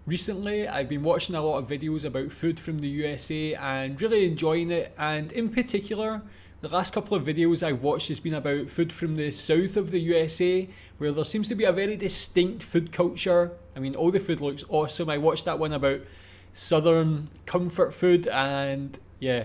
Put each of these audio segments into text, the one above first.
Recently, I've been watching a lot of videos about food from the USA and really enjoying it, and in particular, the last couple of videos I've watched has been about food from the south of the USA, where there seems to be a very distinct food culture. I mean, all the food looks awesome. I watched that one about southern comfort food, and yeah,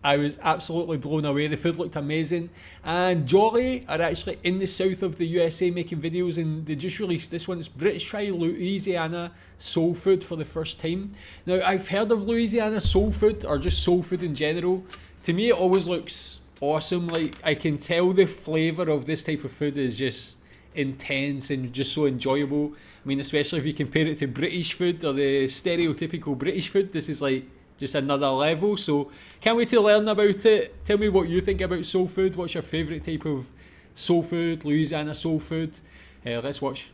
I was absolutely blown away. The food looked amazing. And Jolly are actually in the south of the USA making videos, and they just released this one. It's Brits Try Louisiana Soul Food for the first time. Now, I've heard of Louisiana soul food, or just soul food in general. To me, it always looks awesome. Like, I can tell the flavour of this type of food is just intense and just so enjoyable. I mean, especially if you compare it to British food or the stereotypical British food, this is like just another level. So can't wait to learn about it. Tell me what you think about soul food. What's your favourite type of soul food, Louisiana soul food? Let's watch.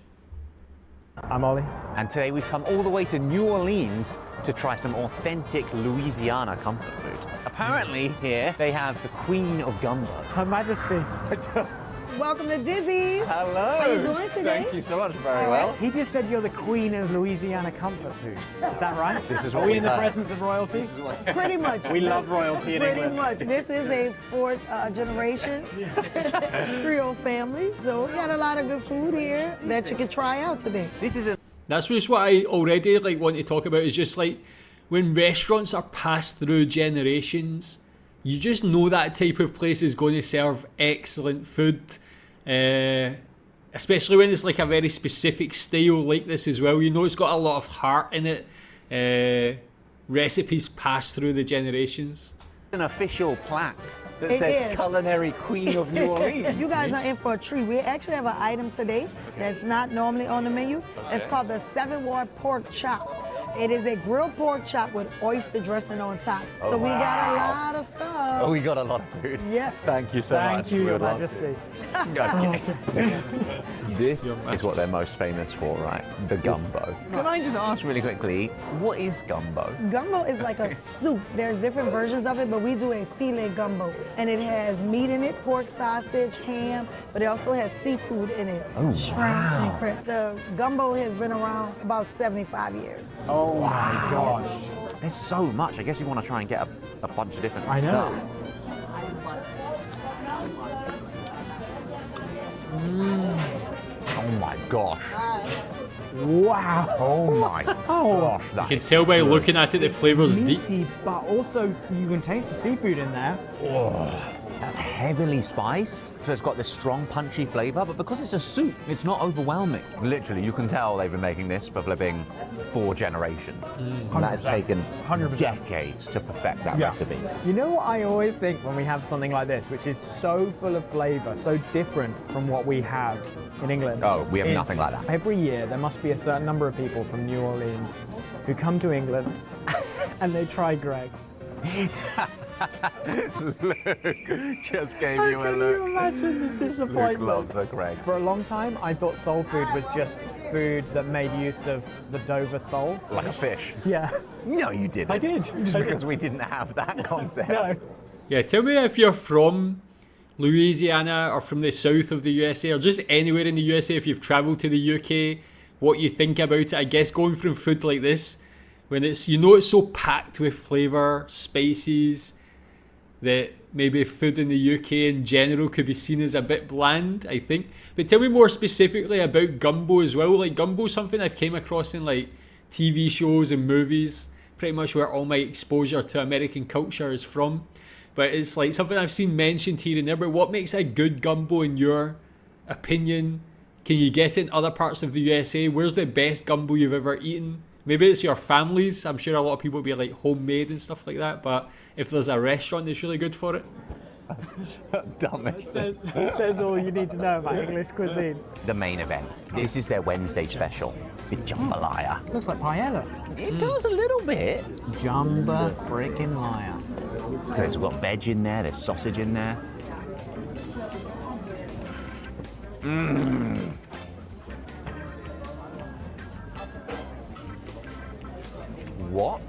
I'm Ollie. And today we've come all the way to New Orleans to try some authentic Louisiana comfort food. Apparently here they have the Queen of Gumbo. Her Majesty. Welcome to Dizzy's. Hello. How are you doing today? Thank you so much. Very well. He just said you're the Queen of Louisiana comfort food. Is that right? This is Are what we we in the heard. presence of royalty? Pretty much. We love royalty in Pretty England. much. This is a fourth generation Creole family, so we got a lot of good food here that you can try out today. This is a That's just what I already want to talk about, is just like when restaurants are passed through generations, you just know that type of place is going to serve excellent food. Especially when it's like a very specific style like this as well. You know it's got a lot of heart in it. Recipes passed through the generations. an official plaque that It says is. Culinary Queen of New Orleans. You guys are in for a treat. We actually have an item today that's not normally on the menu. It's called the 7-wart pork chop. It is a grilled pork chop with oyster dressing on top. So we got a lot of stuff. Oh, we got a lot of food. Yeah. Thank you so much. Thank you, We Your would love Majesty. to. This is what they're most famous for, right? The gumbo. Can I just ask really quickly, what is gumbo? Gumbo is like a soup. There's different versions of it, but we do a filet gumbo. And it has meat in it, pork sausage, ham, but it also has seafood in it. Oh, Shrimp wow. and crab. The gumbo has been around about 75 years. Oh my gosh. There's so much. I guess you want to try and get a bunch of different I know. stuff. Oh my gosh. Wow. Oh my gosh. You That can is tell by good. looking at it, the flavour's deep. Meaty, but also you can taste the seafood in there. That's heavily spiced, so it's got this strong punchy flavour, but because it's a soup, it's not overwhelming. Literally, you can tell they've been making this for flipping 4 generations. And that has 100%. taken 100%. decades to perfect that Yeah. recipe. You know what I always think when we have something like this, which is so full of flavour, so different from what we have in England? Oh, we have is nothing like that. Every year there must be a certain number of people from New Orleans who come to England and they try Greg's. Just gave How you a can look. you imagine the Luke disappointment? loves a Greg. For a long time, I thought soul food was just food that made use of the Dover sole. Like a fish. Yeah. No, you didn't. I did. Just I did. because we didn't have that concept. No. Yeah, tell me if you're from Louisiana or from the south of the USA or just anywhere in the USA, if you've travelled to the UK, what you think about it. I guess going from food like this, when it's, you know, it's so packed with flavour, spices, that maybe food in the UK in general could be seen as a bit bland, I think. But tell me more specifically about gumbo as well. Like, gumbo's something I've came across in like TV shows and movies, pretty much where all my exposure to American culture is from. But it's like something I've seen mentioned here and there. But what makes a good gumbo in your opinion? Can you get it in other parts of the USA? Where's the best gumbo you've ever eaten? Maybe it's your family's. I'm sure a lot of people will be like homemade and stuff like that. But if there's a restaurant that's really good for it. Dumbest thing. Says all you need to know about English cuisine. The main event. This is their Wednesday special. The jambalaya. Looks like paella. It does a little bit. Jamba freaking liar. It's got veg in there, there's sausage in there. What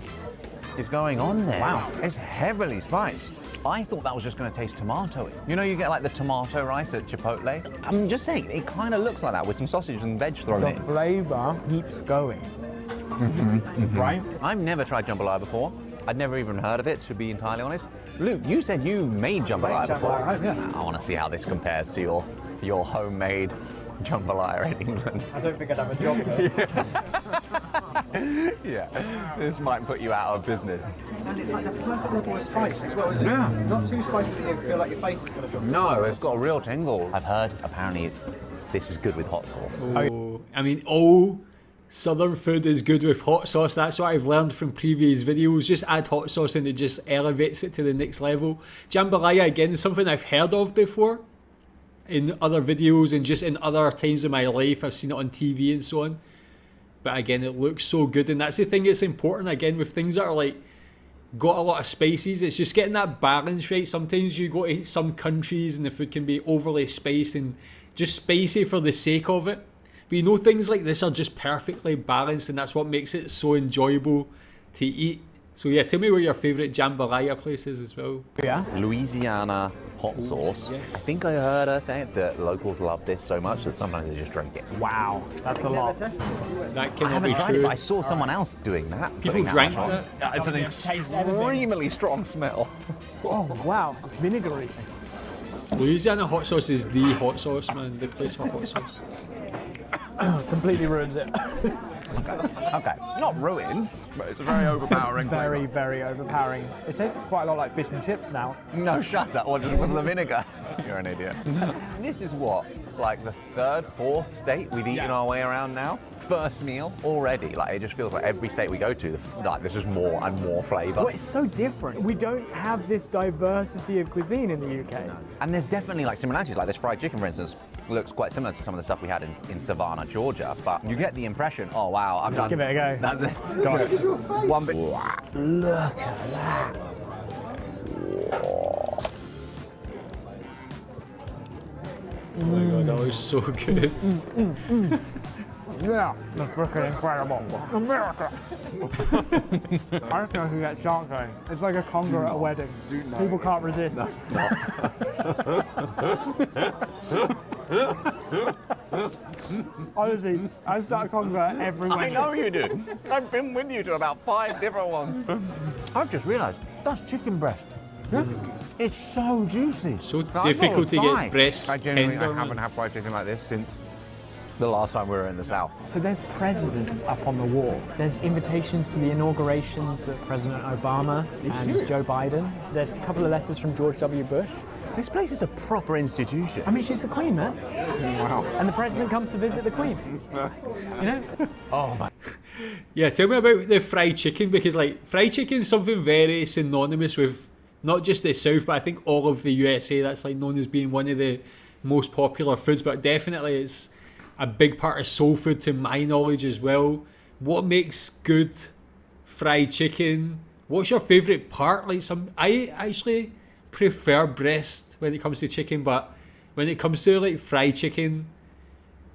is going on there? Wow. It's heavily spiced. I thought that was just going to taste tomatoey. You know, you get like the tomato rice at Chipotle? I'm just saying, it kind of looks like that with some sausage and veg thrown The in. flavour keeps going. right? I've never tried jambalaya before. I'd never even heard of it, to be entirely honest. Luke, you said you made jambalaya before. I want to see how this compares to your homemade jambalaya in England. I don't think I'd have a job there. Yeah, this might put you out of business. And it's like the perfect level of spice as well, isn't it? Yeah. Not too spicy that you feel like your face is going to drop. No, it's got a real tingle. I've heard, apparently, this is good with hot sauce. Oh, I mean, all southern food is good with hot sauce. That's what I've learned from previous videos. Just add hot sauce and it just elevates it to the next level. Jambalaya, again, is something I've heard of before in other videos and just in other times in my life. I've seen it on TV and so on. But again, it looks so good. And that's the thing that's important, again, with things that are like, got a lot of spices. It's just getting that balance right. Sometimes you go to some countries and the food can be overly spiced and just spicy for the sake of it. But you know, things like this are just perfectly balanced, and that's what makes it so enjoyable to eat. So yeah, tell me where your favourite jambalaya place is as well. Yeah. Louisiana hot sauce. yes. I think I heard her say that locals love this so much that sometimes they just drink it. Wow, that's a lot. That I cannot haven't be tried it, true. but I saw someone else doing that. People putting that drank much on. that. Yeah, it's an extremely strong smell. Oh wow, it's vinegary. Louisiana hot sauce is the hot sauce, man. The place for hot sauce. Completely ruins it. Okay, not ruined, but it's a very overpowering Very, very overpowering. It tastes quite a lot like fish and chips now. No, shut up. What, just was the vinegar? You're an idiot. This is what, like the third, fourth state we've eaten our way around now? First meal already. Like, it just feels like every state we go to, like, there's just more and more flavour. Well, it's so different. We don't have this diversity of cuisine in the UK. And there's definitely like similarities, like this fried chicken, for instance, looks quite similar to some of the stuff we had in Savannah, Georgia. But you get the impression, oh wow, I've Let's done. give it a go. That's it. Got it. One bit. Look at that. Oh my god, that was so good. Yeah, that's freaking incredible. America! I reckon I could get shark going. It's like a conga at a wedding. People can't resist. No, it's not. Honestly, I start conga at every I wedding. know you do. I've been with you to about 5 different ones. I've just realised that's chicken breast. It's so juicy. So difficult to get breasts I genuinely tender, haven't man. had fried chicken like this since the last time we were in the South. So there's presidents up on the wall. There's invitations to the inaugurations of President Obama and Joe Biden. There's a couple of letters from George W. Bush. This place is a proper institution. I mean, she's the Queen, man. Wow. And the president comes to visit the Queen. You know? Oh my. Yeah, tell me about the fried chicken, because like fried chicken is something very synonymous with not just the South, but I think all of the USA. That's like known as being one of the most popular foods, but definitely it's a big part of soul food to my knowledge as well. What makes good fried chicken? What's your favourite part? Like I actually prefer breast when it comes to chicken, but when it comes to like fried chicken,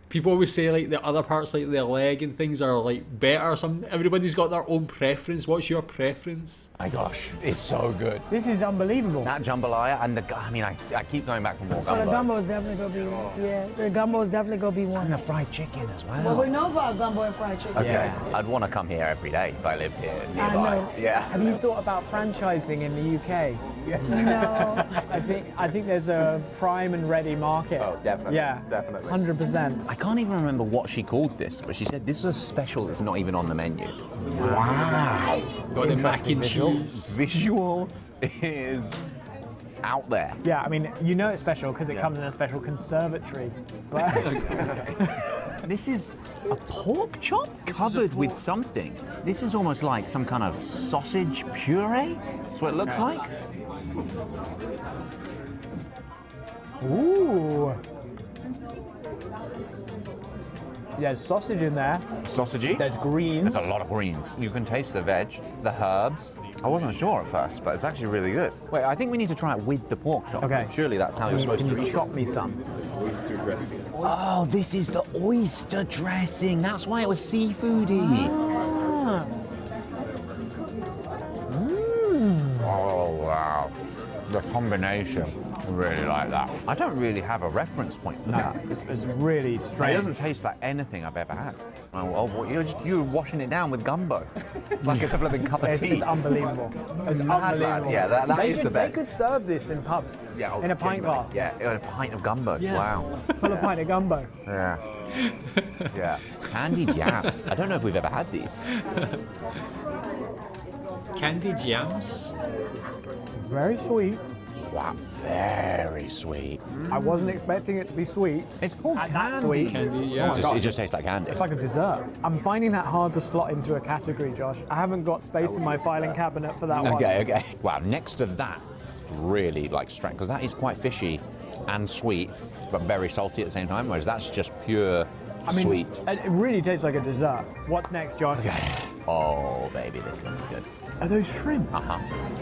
people always say like the other parts, like the leg and things, are like better. Everybody's got their own preference. What's your preference? My gosh, it's so good. This is unbelievable. That jambalaya and I keep going back for more But the gumbo. gumbo is definitely gonna be the gumbo is definitely gonna be And one. the fried chicken as well. Well, we know about gumbo and fried chicken. Okay, Yeah. I'd want to come here every day if I lived here nearby. know. Yeah. Have you thought about franchising in the UK? No. I think there's a prime and ready market. Oh, definitely, Yeah, definitely. 100%. I can't even remember what she called this, but she said this is a special that's not even on the menu. Wow. Got the mac and visual. cheese. Visual is out there. Yeah, I mean, you know it's special because it comes in a special conservatory. But This is a pork chop covered with something. This is almost like some kind of sausage puree. That's what it looks like. ooh. Yeah, there's sausage in there. Sausagey. There's greens. There's a lot of greens. You can taste the veg, the herbs. I wasn't sure at first, but it's actually really good. Wait, I think we need to try it with the pork chop. Okay. Surely that's how you're supposed Can to you eat. chop me some? Oh, this is the oyster dressing. That's why it was seafoody. Ah. Oh, wow. The combination, I really like that. I don't really have a reference point for that. It's really It strange. doesn't taste like anything I've ever had. Oh, well, you're washing it down with gumbo, like it's a flipping cup of tea. It's unbelievable. It's Mad, unbelievable. man. Yeah, that they is should, the best. They could serve this in pubs, Yeah, in a pint genuinely. glass. Yeah, in a pint of gumbo. Yeah. Wow. Full of pint of gumbo. Yeah. Yeah. Candied yams. I don't know if we've ever had these. Candied yams. Very sweet. Wow, very sweet. I wasn't expecting it to be sweet. It's called And that's candy. sweet. Candy, yeah. It just tastes like candy. It's like a dessert. I'm finding that hard to slot into a category, Josh. I haven't got space in my filing cabinet for that one. Okay. Wow, next to that, really like strange, because that is quite fishy and sweet, but very salty at the same time, whereas that's just pure I mean, sweet. it really tastes like a dessert. What's next, Josh? Oh, baby, this looks good. Are those shrimp? Uh-huh.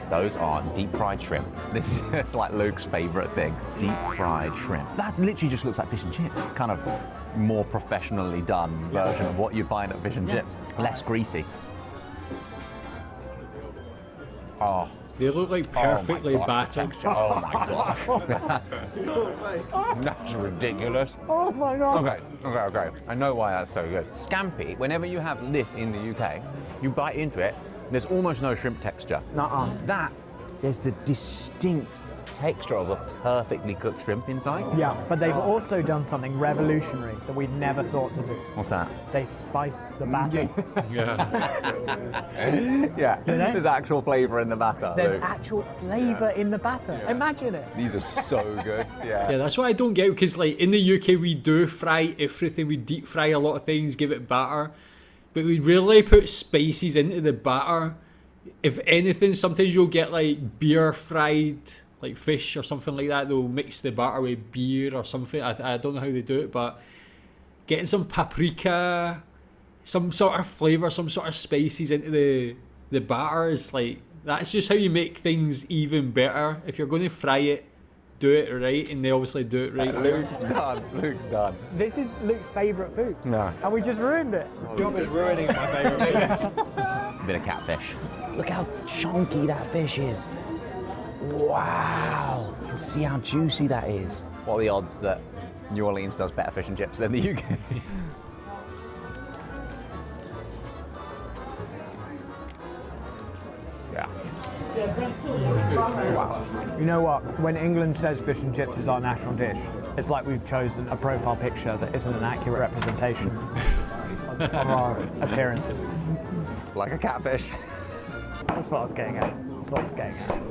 Those are deep fried shrimp. This is like Luke's favorite thing. Deep fried shrimp. That literally just looks like fish and chips. Kind of more professionally done version of what you find at fish and chips. Less greasy. Oh. They look like perfectly battered. Oh my gosh. That's ridiculous. Oh my god. Okay. I know why that's so good. Scampi, whenever you have this in the UK, you bite into it, there's almost no shrimp texture. Nuh-uh. That, there's the distinct texture of a perfectly cooked shrimp inside. Yeah, but they've also done something revolutionary that we'd never thought to do. What's that? They spice the batter. Yeah. Yeah, You know? there's actual flavour in the batter. There's Luke. actual flavour in the batter. Imagine it. These are so good. Yeah, that's what I don't get, because like in the UK we do fry everything, we deep fry a lot of things, give it batter, but we rarely put spices into the batter. If anything, sometimes you'll get like beer fried, like fish or something like that. They'll mix the batter with beer or something. I don't know how they do it, but getting some paprika, some sort of flavour, some sort of spices into the batter is like, that's just how you make things even better. If you're going to fry it, do it right, and they obviously do it right. Luke's done. This is Luke's favourite food. No. And we just ruined it. Job is ruining my favourite food. Bit of catfish. Look how chunky that fish is. Wow. You can see how juicy that is. What are the odds that New Orleans does better fish and chips than the UK? Yeah. Wow. You know what? When England says fish and chips is our national dish, it's like we've chosen a profile picture that isn't an accurate representation of our appearance. Like a catfish. That's what I was getting at. That's what I was getting at.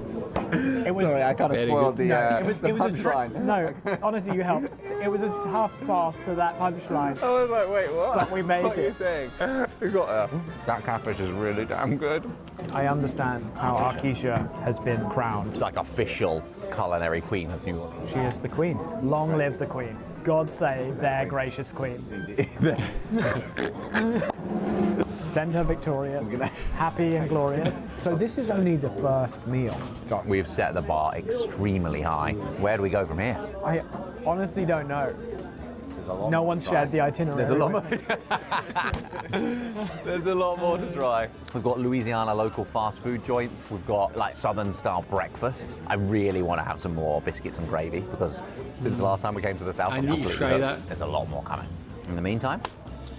It was, Sorry, I kind of Very spoiled good. the, no, it was a punchline. no, honestly, you helped. It was a tough path to that punchline. I was like, wait, what? But we made what it. are you saying? We got that catfish is really damn good. I understand how Arkisha has been crowned. Like official culinary queen of New Orleans. She is the queen. Long live the queen. God save their gracious queen. Send her victorious, happy and glorious. So this is only the first meal. We've set the bar extremely high. Where do we go from here? I honestly don't know. No one shared the itinerary. There's a lot more. There's a lot more to try. We've got Louisiana local fast food joints. We've got like southern style breakfast. I really want to have some more biscuits and gravy because since the last time we came to the south, I I'm need to completely try hooked. that. There's a lot more coming. In the meantime,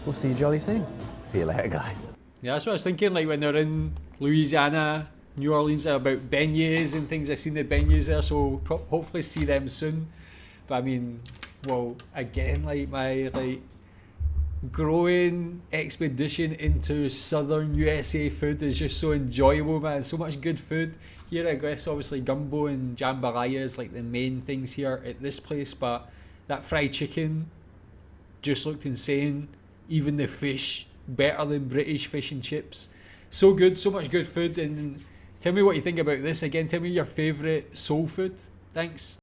We'll see you jolly soon. see you later, guys. Yeah, that's what I was thinking, like when they're in Louisiana, New Orleans, about beignets and things. I've seen the beignets there, so hopefully see them soon. But I mean, well, again, like my growing expedition into southern USA food is just so enjoyable, man. So much good food here. I guess obviously gumbo and jambalaya is like the main things here at this place, but that fried chicken just looked insane. Even the fish, better than British fish and chips. So good, so much good food. And tell me what you think about this. Again, tell me your favourite soul food. Thanks.